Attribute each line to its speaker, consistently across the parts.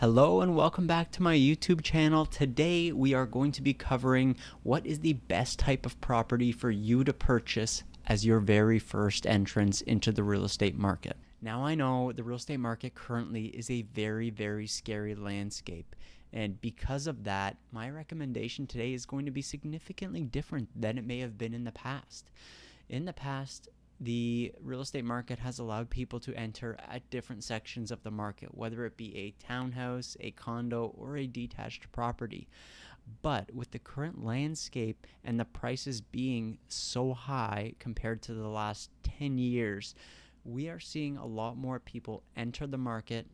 Speaker 1: Hello and welcome back to my YouTube channel. Today we are going to be covering what is the best type of property for you to purchase as your very first entrance into the real estate market. Now I know the real estate market currently is a very scary landscape, and because of that, my recommendation today is going to be significantly different than it may have been in the past. In the past, the real estate market has allowed people to enter at different sections of the market, whether it be a townhouse, a condo, or a detached property. But with the current landscape and the prices being so high compared to the last 10 years, we are seeing a lot more people enter the market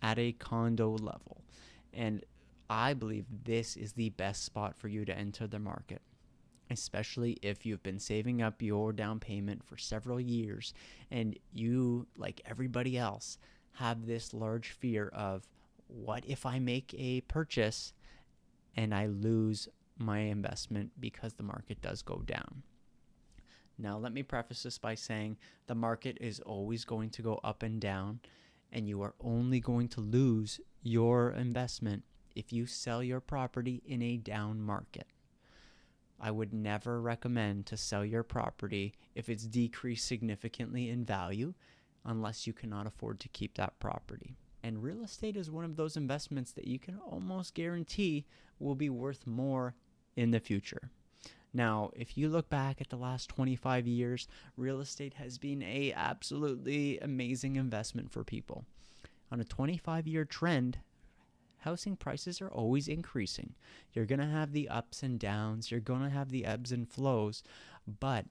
Speaker 1: at a condo level. And I believe this is the best spot for you to enter the market, especially if you've been saving up your down payment for several years and you, like everybody else, have this large fear of, what if I make a purchase and I lose my investment because the market does go down? Now, let me preface this by saying the market is always going to go up and down, and you are only going to lose your investment if you sell your property in a down market. I would never recommend to sell your property if it's decreased significantly in value unless you cannot afford to keep that property. And real estate is one of those investments that you can almost guarantee will be worth more in the future. Now, if you look back at the last 25 years, real estate has been a absolutely amazing investment for people. On a 25-year trend, housing prices are always increasing. You're going to have the ups and downs. You're going to have the ebbs and flows. But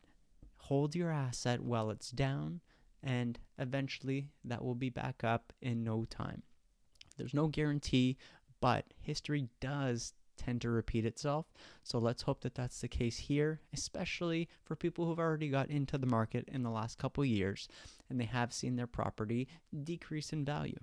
Speaker 1: hold your asset while it's down, and eventually that will be back up in no time. There's no guarantee, but history does tend to repeat itself. So let's hope that that's the case here, especially for people who've already got into the market in the last couple years and they have seen their property decrease in value.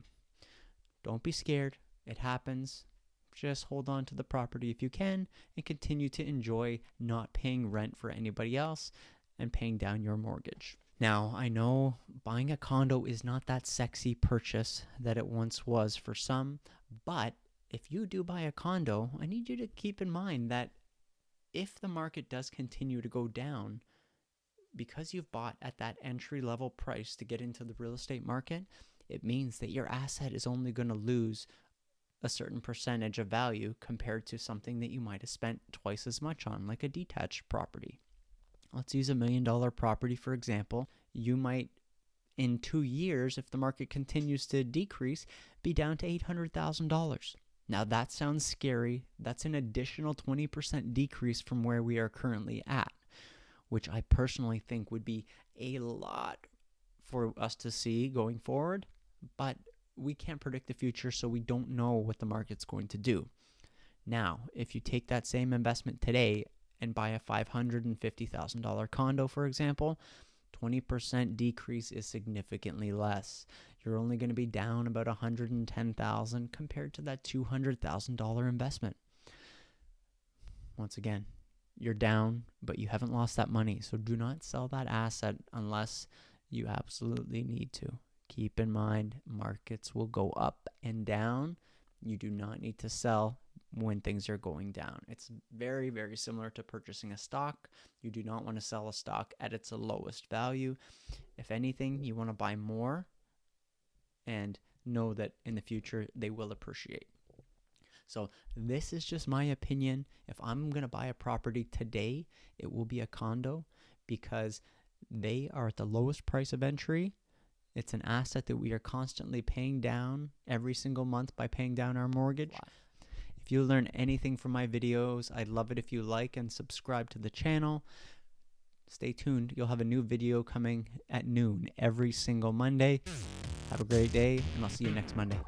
Speaker 1: Don't be scared. It happens. Just hold on to the property if you can and continue to enjoy not paying rent for anybody else and paying down your mortgage. Now, I know buying a condo is not that sexy purchase that it once was for some, but if you do buy a condo, I need you to keep in mind that if the market does continue to go down, because you've bought at that entry-level price to get into the real estate market, it means that your asset is only going to lose a certain percentage of value compared to something that you might have spent twice as much on, like a detached property. Let's use $1 million property, for example. You might, in 2 years, if the market continues to decrease, be down to $800,000. Now, that sounds scary. That's an additional 20% decrease from where we are currently at, which I personally think would be a lot for us to see going forward, but we can't predict the future, so we don't know what the market's going to do. Now, if you take that same investment today and buy a $550,000 condo, for example, 20% decrease is significantly less. You're only going to be down about $110,000 compared to that $200,000 investment. Once again, you're down, but you haven't lost that money, so do not sell that asset unless you absolutely need to. Keep in mind, markets will go up and down. You do not need to sell when things are going down. It's very similar to purchasing a stock. You do not want to sell a stock at its lowest value. If anything, you want to buy more and know that in the future they will appreciate. So this is just my opinion. If I'm going to buy a property today, it will be a condo because they are at the lowest price of entry. It's an asset that we are constantly paying down every single month by paying down our mortgage. If you learn anything from my videos, I'd love it if you like and subscribe to the channel. Stay tuned. You'll have a new video coming at noon every single Monday. Have a great day, and I'll see you next Monday.